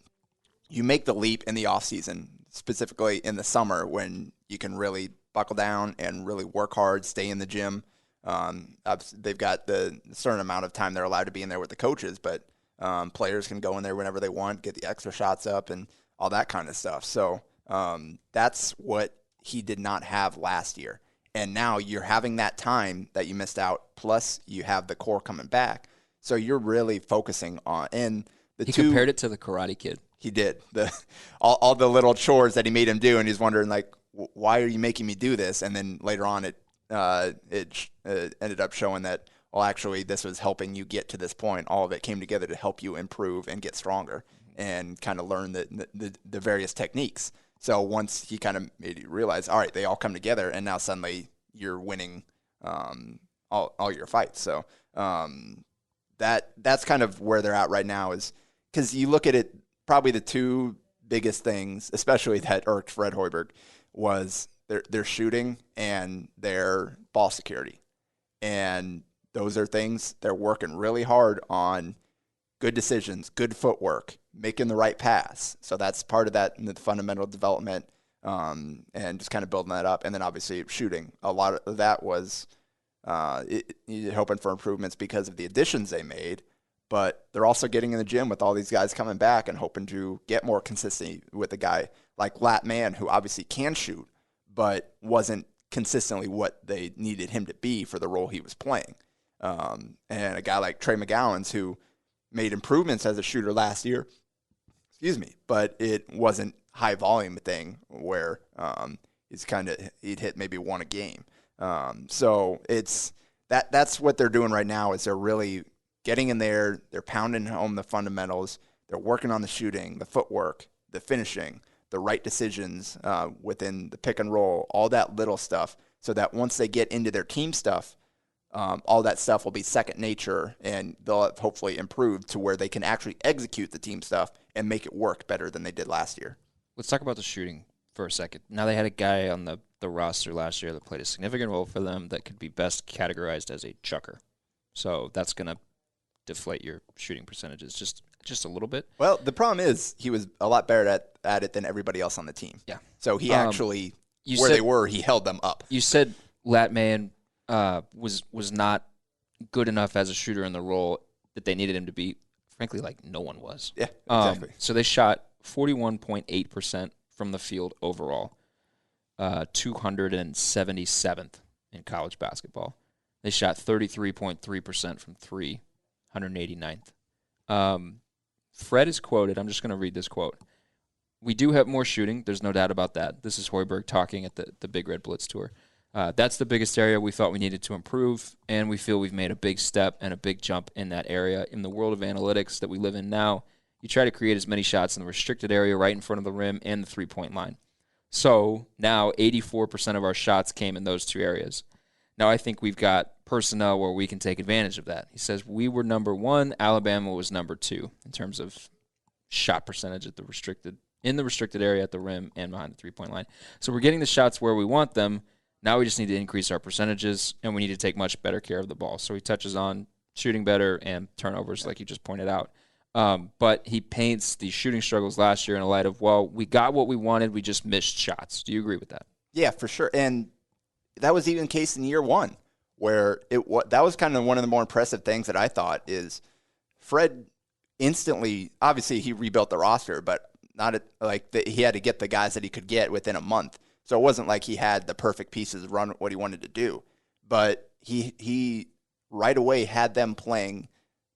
you make the leap in the offseason, specifically in the summer when you can really buckle down and really work hard, stay in the gym. They've got the certain amount of time they're allowed to be in there with the coaches, but players can go in there whenever they want, get the extra shots up and all that kind of stuff. So that's what he did not have last year. And now you're having that time that you missed out, plus you have the core coming back. So you're really focusing on, and he compared it to the Karate Kid. He did. All the little chores that he made him do, and he's wondering, why are you making me do this? And then later on, it ended up showing that, well, actually, this was helping you get to this point. All of it came together to help you improve and get stronger and kind of learn the various techniques. So once he kind of made you realize, all right, they all come together, and now suddenly you're winning all your fights. So that's kind of where they're at right now, is because you look at it, probably the 2 biggest things, especially that irked Fred Hoiberg, was their shooting and their ball security. And those are things they're working really hard on. Good decisions, good footwork, making the right pass. So that's part of that in the fundamental development. and just kind of building that up. And then obviously shooting. A lot of that was hoping for improvements because of the additions they made, but they're also getting in the gym with all these guys coming back and hoping to get more consistency with a guy like Lat Man, who obviously can shoot, but wasn't consistently what they needed him to be for the role he was playing. And a guy like Trey McGowan's, who made improvements as a shooter last year, but it wasn't high volume thing where he'd hit maybe one a game. So that's what they're doing right now is they're really getting in there, they're pounding home the fundamentals, they're working on the shooting, the footwork, the finishing, the right decisions within the pick and roll, all that little stuff, so that once they get into their team stuff, all that stuff will be second nature, and they'll have hopefully improved to where they can actually execute the team stuff and make it work better than they did last year. Let's talk about the shooting for a second. Now, they had a guy on the roster last year that played a significant role for them that could be best categorized as a chucker. So that's going to deflate your shooting percentages just a little bit. Well, the problem is he was a lot better at it than everybody else on the team. Yeah. So he actually, they were, he held them up. You said Latman was not good enough as a shooter in the role that they needed him to be. Frankly, like no one was. Yeah, exactly. So they shot 41.8% from the field overall, 277th in college basketball. They shot 33.3% from three, 189th. Fred is quoted. I'm just going to read this quote. "We do have more shooting. There's no doubt about that." This is Hoiberg talking at the Big Red Blitz Tour. That's the biggest area we thought we needed to improve, and we feel we've made a big step and a big jump in that area. In the world of analytics that we live in now, you try to create as many shots in the restricted area right in front of the rim and the three-point line. So now 84% of our shots came in those two areas. Now I think we've got personnel where we can take advantage of that. He says we were number 1, Alabama was number 2 in terms of shot percentage in the restricted area at the rim and behind the three-point line. So we're getting the shots where we want them. Now we just need to increase our percentages, and we need to take much better care of the ball. So he touches on shooting better and turnovers, like you just pointed out. But he paints the shooting struggles last year in a light of, well, we got what we wanted, we just missed shots. Do you agree with that? Yeah, for sure. And that was even the case in year one, where that was kind of one of the more impressive things that I thought is Fred instantly, obviously he rebuilt the roster, but he had to get the guys that he could get within a month. So it wasn't like he had the perfect pieces to run what he wanted to do. But he right away had them playing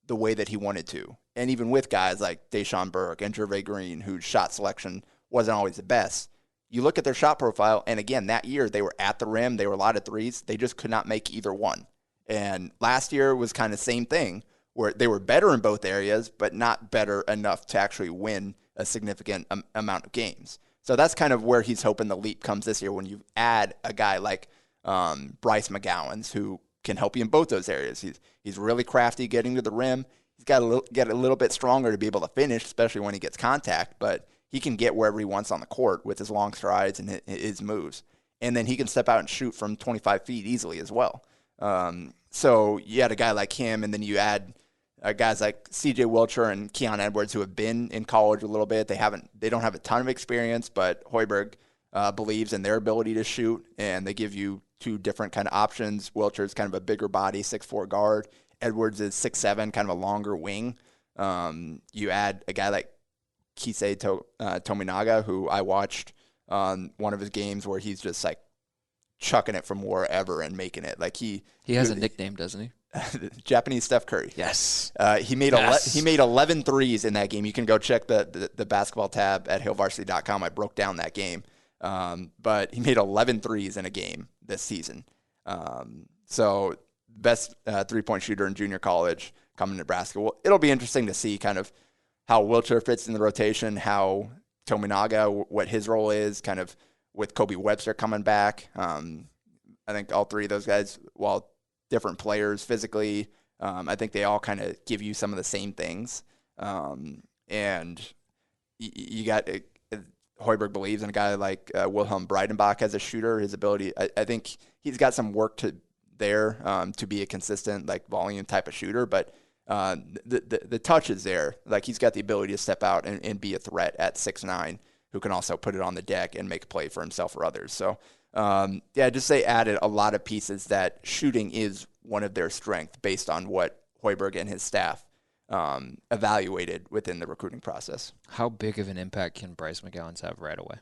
the way that he wanted to. And even with guys like Deshaun Burke and Gervais Green, whose shot selection wasn't always the best, you look at their shot profile, and again, that year they were at the rim, they were a lot of threes, they just could not make either one. And last year was kind of the same thing, where they were better in both areas, but not better enough to actually win a significant amount of games. So that's kind of where he's hoping the leap comes this year when you add a guy like Bryce McGowan's, who can help you in both those areas. He's really crafty getting to the rim. He's got to get a little bit stronger to be able to finish, especially when he gets contact, but he can get wherever he wants on the court with his long strides and his moves. And then he can step out and shoot from 25 feet easily as well. So you had a guy like him, and then you add guys like C.J. Wilcher and Keon Edwards, who have been in college a little bit. They don't have a ton of experience, but Hoiberg believes in their ability to shoot, and they give you two different kind of options. Wilcher's kind of a bigger body, 6'4" guard. Edwards is 6'7", kind of a longer wing. You add a guy like Kisei Tominaga, who I watched on one of his games where he's just like chucking it from wherever and making it. Like he has a nickname, doesn't he? Japanese Steph Curry. Yes. He made 11 threes in that game. You can go check the basketball tab at hillvarsity.com. I broke down that game. But he made 11 threes in a game this season. So best three-point shooter in junior college coming to Nebraska. Well, it'll be interesting to see kind of how Wilcher fits in the rotation, how Tominaga, what his role is, kind of with Kobe Webster coming back. I think all three of those guys, while different players physically, I think they all kind of give you some of the same things. And you got Hoiberg believes in a guy like Wilhelm Breidenbach as a shooter. His ability, I think he's got some work to be a consistent like volume type of shooter, but the touch is there. Like he's got the ability to step out and be a threat at 6'9", who can also put it on the deck and make a play for himself or others. So, just they added a lot of pieces that shooting is one of their strengths based on what Hoiberg and his staff evaluated within the recruiting process. How big of an impact can Bryce McGowens have right away?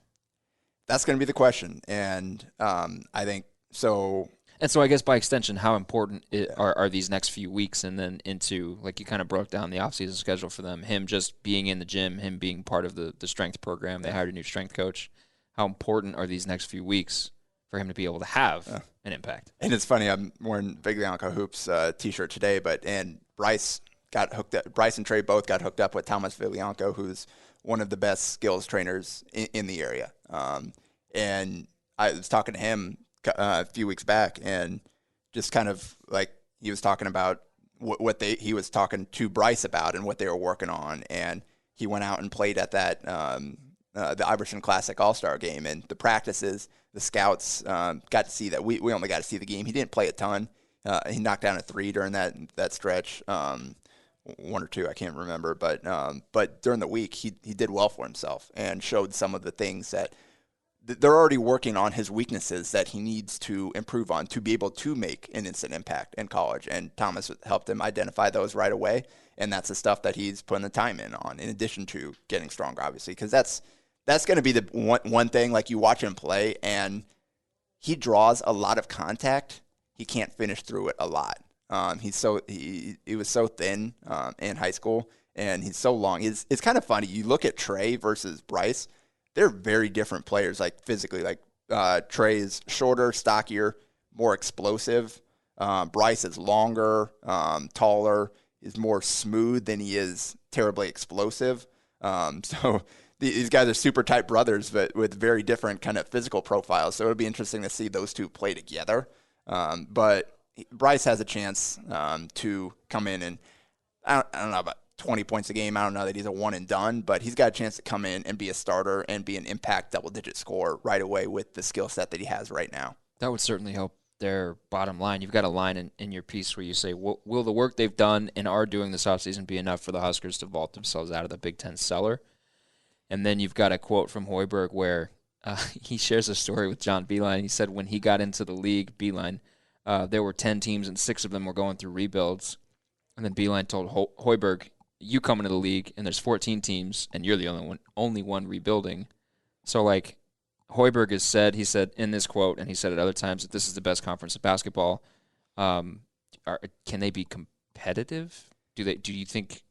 That's going to be the question, and I think so. And so I guess by extension, how important are these next few weeks and then into, like you kind of broke down the offseason schedule for them, him just being in the gym, him being part of the strength program, they hired a new strength coach. How important are these next few weeks for him to be able to have an impact? And it's funny, I'm wearing Viglianco Hoops T-shirt today, and Bryce got hooked up. Bryce and Trey both got hooked up with Thomas Viglianco, who's one of the best skills trainers in the area. And I was talking to him a few weeks back, and just kind of like he was talking about he was talking to Bryce about and what they were working on, and he went out and played at that the Iverson Classic All-Star game, and the practices, the scouts got to see that. We only got to see the game. He didn't play a ton. He knocked down a 3 during that stretch, 1 or 2, I can't remember, but during the week he did well for himself and showed some of the things that they're already working on, his weaknesses that he needs to improve on to be able to make an instant impact in college. And Thomas helped him identify those right away. And that's the stuff that he's putting the time in addition to getting stronger, obviously, because that's going to be the one thing. Like, you watch him play and he draws a lot of contact. He can't finish through it a lot. He was so thin in high school, and he's so long. It's kind of funny. You look at Trey versus Bryce. They're very different players, like physically. Like Trey is shorter, stockier, more explosive. Bryce is longer, taller, is more smooth than he is terribly explosive. So these guys are super tight brothers, but with very different kind of physical profiles. So it'll be interesting to see those two play together. But Bryce has a chance to come in and I don't know about 20 points a game. I don't know that he's a one and done, but he's got a chance to come in and be a starter and be an impact double-digit scorer right away with the skill set that he has right now. That would certainly help their bottom line. You've got a line in your piece where you say, will the work they've done and are doing this offseason be enough for the Huskers to vault themselves out of the Big Ten cellar? And then you've got a quote from Hoiberg where he shares a story with John Beilein. He said when he got into the league, Beilein, there were 10 teams and 6 of them were going through rebuilds. And then Beilein told Hoiberg, you come into the league and there's 14 teams and you're the only one rebuilding. So like Hoiberg he said in this quote, and he said at other times, that this is the best conference of basketball. Can they be competitive? Do you think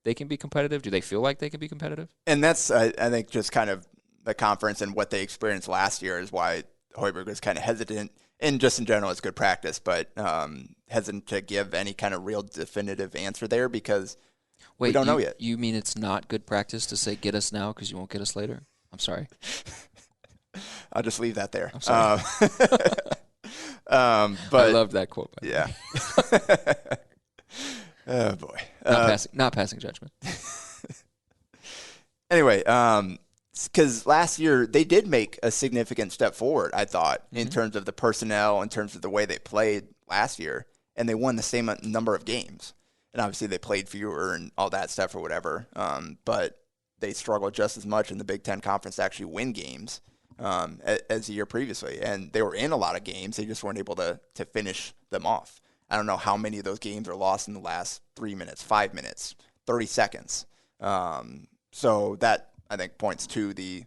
they can be competitive? Do they feel like they can be competitive? And that's, I think, just kind of the conference and what they experienced last year is why Hoiberg was kind of hesitant. And just in general, it's good practice, but hesitant to give any kind of real definitive answer there because we don't know yet. You mean it's not good practice to say get us now because you won't get us later? I'm sorry. I'll just leave that there. I'm sorry. But I loved that quote. Yeah. Oh, boy. Not passing judgment. Anyway, because last year they did make a significant step forward, I thought, in terms of the personnel, in terms of the way they played last year, and they won the same number of games. And obviously they played fewer and all that stuff or whatever, but they struggled just as much in the Big Ten Conference to actually win games as the year previously. And they were in a lot of games. They just weren't able to finish them off. I don't know how many of those games are lost in the last 3 minutes, 5 minutes, 30 seconds. So that, I think, points to the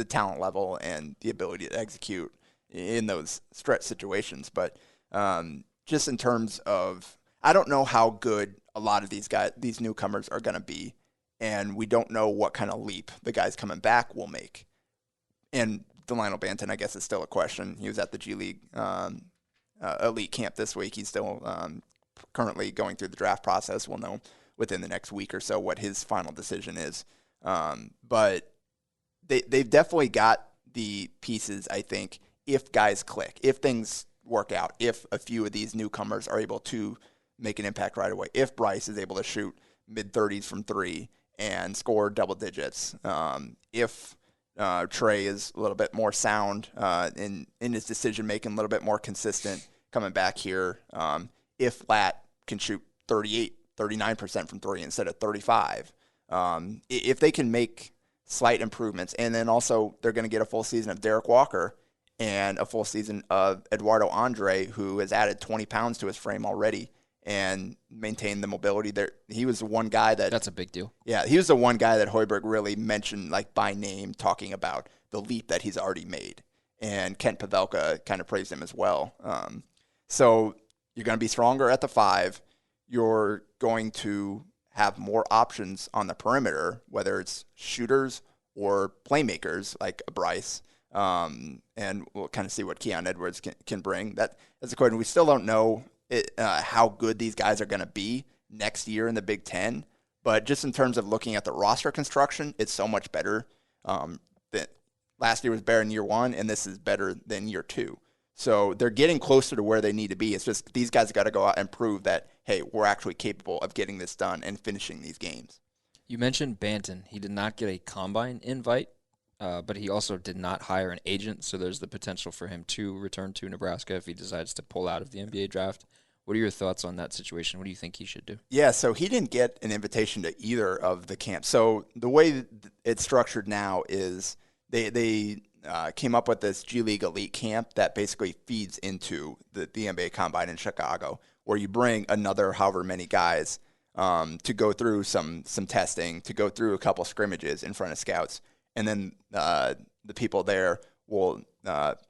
talent level and the ability to execute in those stretch situations. But just in terms of, I don't know how good a lot of these newcomers are going to be, and we don't know what kind of leap the guys coming back will make. And Delano Banton, I guess, is still a question. He was at the G League elite camp this week. He's still currently going through the draft process. We'll know within the next week or so what his final decision is. But they've definitely got the pieces, I think, if guys click, if things work out, if a few of these newcomers are able to make an impact right away, if Bryce is able to shoot mid-30s from 3 and score double digits, if Trey is a little bit more sound in his decision-making, a little bit more consistent coming back here, if Lat can shoot 39% from 3 instead of 35, if they can make slight improvements. And then also they're going to get a full season of Derek Walker and a full season of Eduardo Andre, who has added 20 pounds to his frame already and maintained the mobility there. He was the one guy That's a big deal. Yeah, he was the one guy that Hoiberg really mentioned, like, by name, talking about the leap that he's already made. And Kent Pavelka kind of praised him as well. So you're going to be stronger at the 5. You're going to have more options on the perimeter, whether it's shooters or playmakers like a Bryce. And we'll kind of see what Keon Edwards can bring. That's a question. We still don't know how good these guys are going to be next year in the Big Ten. But just in terms of looking at the roster construction, it's so much better. That last year was better in year 1, and this is better than year 2. So they're getting closer to where they need to be. It's just these guys got to go out and prove that, hey, we're actually capable of getting this done and finishing these games. You mentioned Banton. He did not get a combine invite, but he also did not hire an agent, so there's the potential for him to return to Nebraska if he decides to pull out of the NBA draft. What are your thoughts on that situation? What do you think he should do? Yeah, so he didn't get an invitation to either of the camps. So the way it's structured now is they came up with this G League Elite camp that basically feeds into the NBA Combine in Chicago, where you bring another however many guys to go through some testing, to go through a couple scrimmages in front of scouts, and then the people there will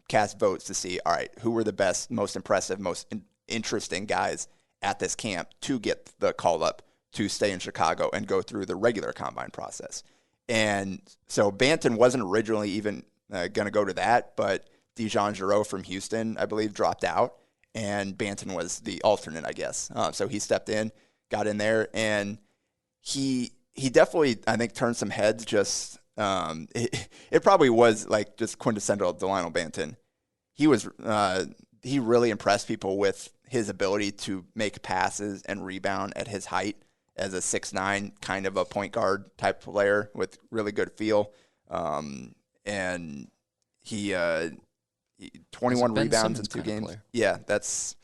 cast votes to see, all right, who were the best, most impressive, most interesting guys at this camp to get the call up to stay in Chicago and go through the regular combine process. And so Banton wasn't originally even going to go to that, but Dijon Giroux from Houston, I believe, dropped out, and Banton was the alternate, I guess. So he stepped in, got in there, and he definitely, I think, turned some heads. Just it probably was like just quintessential Delano Banton. He really impressed people with his ability to make passes and rebound at his height as a 6'9", kind of a point guard type player with really good feel. And he 21 rebounds in 2 games. Yeah, that's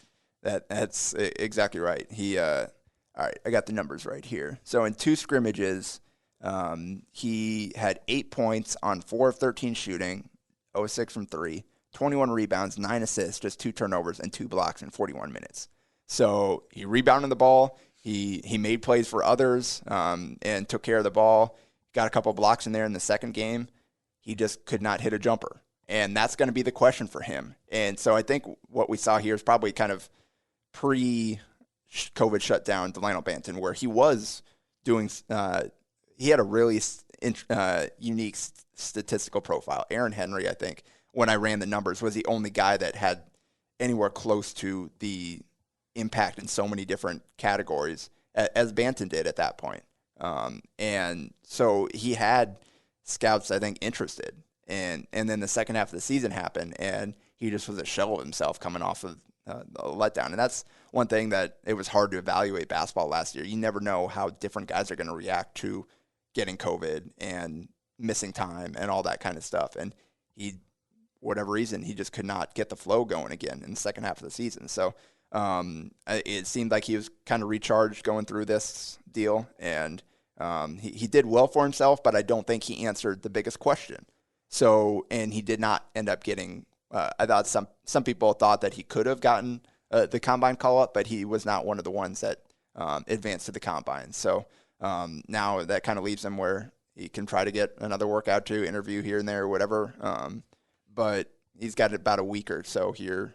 exactly right. All right, I got the numbers right here. So in 2 scrimmages, he had 8 points on 4 of 13 shooting, 0-6 from 3, 21 rebounds, 9 assists, just 2 turnovers, and 2 blocks in 41 minutes. So he rebounded the ball. He made plays for others and took care of the ball. Got a couple blocks in there in the second game. He just could not hit a jumper. And that's going to be the question for him. And so I think what we saw here is probably kind of pre-COVID shutdown Delano Banton, where he was doing he had a really unique statistical profile. Aaron Henry, I think, when I ran the numbers, was the only guy that had anywhere close to the impact in so many different categories as Banton did at that point. And so he had scouts, I think, interested. And then the second half of the season happened, and he just was a shell of himself coming off of a letdown. And that's one thing that it was hard to evaluate basketball last year. You never know how different guys are going to react to getting COVID and missing time and all that kind of stuff. And he, whatever reason, he just could not get the flow going again in the second half of the season. So it seemed like he was kind of recharged going through this deal, and he did well for himself, but I don't think he answered the biggest question. So, and he did not end up getting, I thought some people thought that he could have gotten the combine call-up, but he was not one of the ones that advanced to the combine. So now that kind of leaves him where he can try to get another workout to interview here and there or whatever. But he's got about a week or so here.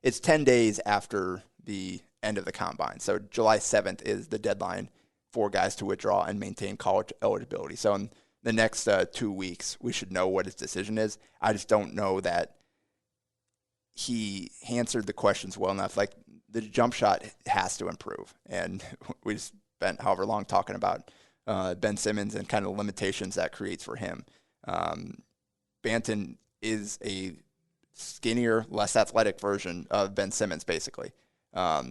It's 10 days after the end of the combine. So July 7th is the deadline for guys to withdraw and maintain college eligibility. So in the next 2 weeks, we should know what his decision is. I just don't know that he answered the questions well enough. Like, the jump shot has to improve. And we spent however long talking about Ben Simmons and kind of limitations that creates for him. Banton is a skinnier, less athletic version of Ben Simmons, basically.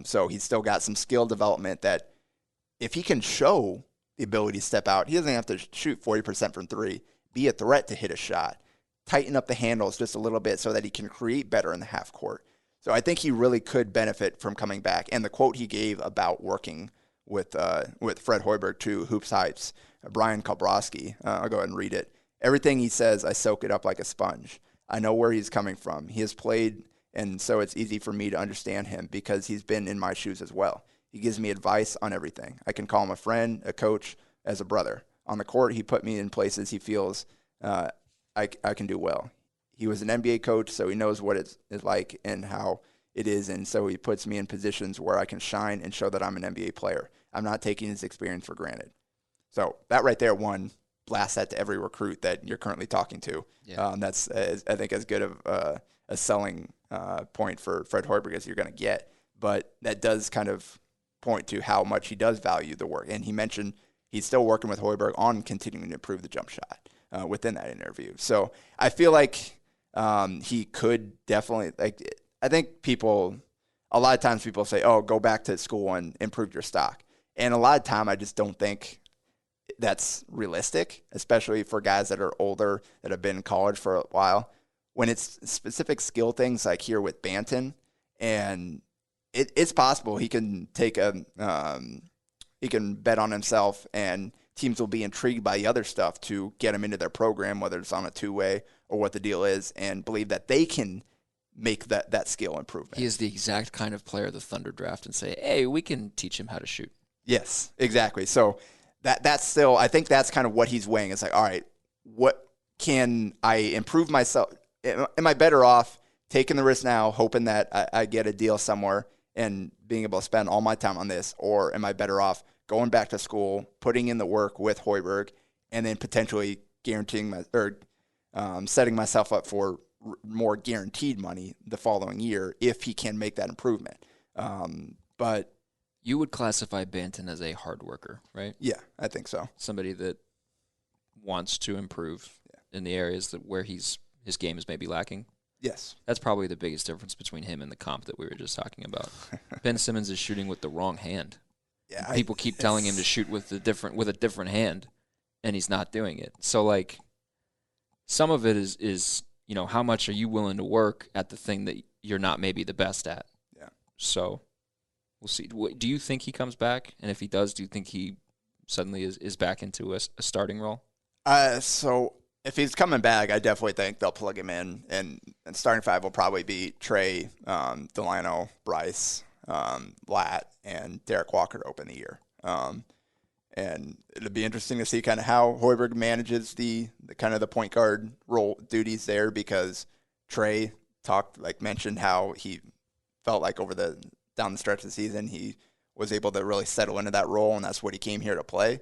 So he's still got some skill development that if he can show the ability to step out, he doesn't have to shoot 40% from 3, be a threat to hit a shot, tighten up the handles just a little bit so that he can create better in the half court. So I think he really could benefit from coming back. And the quote he gave about working with Fred Hoiberg to Hoops Heights, Brian Kalbrowski, I'll go ahead and read it. Everything he says, I soak it up like a sponge. I know where he's coming from. He has played, and so it's easy for me to understand him because he's been in my shoes as well. He gives me advice on everything. I can call him a friend, a coach, as a brother. On the court, he put me in places he feels I can do well. He was an NBA coach, so he knows what it's like and how it is, and so he puts me in positions where I can shine and show that I'm an NBA player. I'm not taking his experience for granted. So that right there, one, blast that to every recruit that you're currently talking to. Yeah. That's, I think, as good of a selling point for Fred Hoiberg as you're going to get. But that does kind of point to how much he does value the work. And he mentioned he's still working with Hoiberg on continuing to improve the jump shot within that interview. So I feel like he could definitely, like, I think a lot of times people say, oh, go back to school and improve your stock. And a lot of time I just don't think that's realistic, especially for guys that are older, that have been in college for a while. When it's specific skill things like here with Banton, and it's possible he can take he can bet on himself, and teams will be intrigued by the other stuff to get him into their program, whether it's on a two-way or what the deal is, and believe that they can make that skill improvement. He is the exact kind of player the Thunder draft and say, hey, we can teach him how to shoot. Yes, exactly. So that's still, I think that's kind of what he's weighing. It's like, all right, what can I improve myself? Am I better off taking the risk now, hoping that I get a deal somewhere and being able to spend all my time on this? Or am I better off going back to school, putting in the work with Hoiberg, and then potentially guaranteeing setting myself up for more guaranteed money the following year if he can make that improvement? But you would classify Banton as a hard worker, right? Yeah, I think so. Somebody that wants to improve in the areas where his game is maybe lacking. Yes. That's probably the biggest difference between him and the comp that we were just talking about. Ben Simmons is shooting with the wrong hand. Yeah, people keep telling him to shoot with a different hand, and he's not doing it. So, like, some of it is how much are you willing to work at the thing that you're not maybe the best at? Yeah. So we'll see. Do you think he comes back? And if he does, do you think he suddenly is back into a starting role? So if he's coming back, I definitely think they'll plug him in. And starting five will probably be Trey, Delano, Bryce, Lat, and Derek Walker to open the year. And it'll be interesting to see kind of how Hoiberg manages the kind of the point guard role duties there, because Trey mentioned how he felt like down the stretch of the season, he was able to really settle into that role, and that's what he came here to play.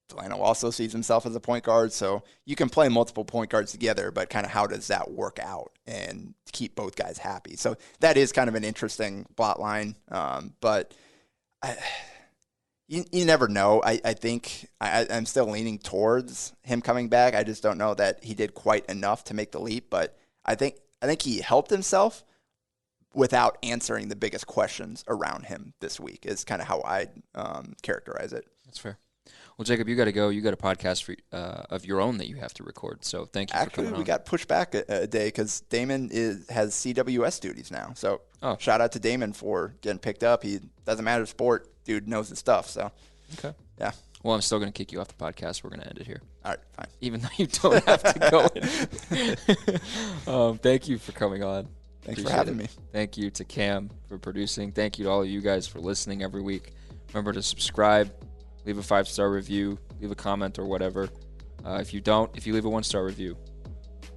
Delano also sees himself as a point guard, so you can play multiple point guards together, but kind of how does that work out and keep both guys happy? So that is kind of an interesting plot line, but you never know. I think I'm still leaning towards him coming back. I just don't know that he did quite enough to make the leap, but I think he helped himself without answering the biggest questions around him this week is kind of how I'd characterize it. That's fair. Well, Jacob, you got to go. You got a podcast of your own that you have to record, so thank you for coming on. Actually, we got pushed back a day because Damon has CWS duties now. So shout out to Damon for getting picked up. He doesn't matter sport. Dude knows his stuff. So okay. Yeah. Well, I'm still going to kick you off the podcast. We're going to end it here. All right, fine. Even though you don't have to go. Thank you for coming on. Thanks for having me. Thank you to Cam for producing. Thank you to all of you guys for listening every week. Remember to subscribe, leave a 5-star review, leave a comment or whatever. If you leave a 1-star review,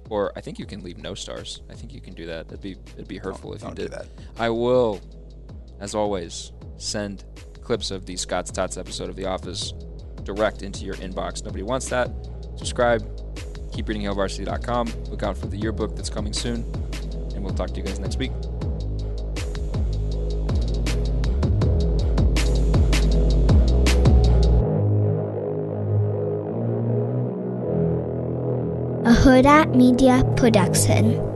or I think you can leave no stars. I think you can do that. It'd be hurtful if you did. Do that. I will, as always, send clips of the Scott's Tots episode of The Office direct into your inbox. Nobody wants that. Subscribe. Keep reading HailVarsity.com. Look out for the yearbook that's coming soon. And we'll talk to you guys next week. A Hurrdat Media Production.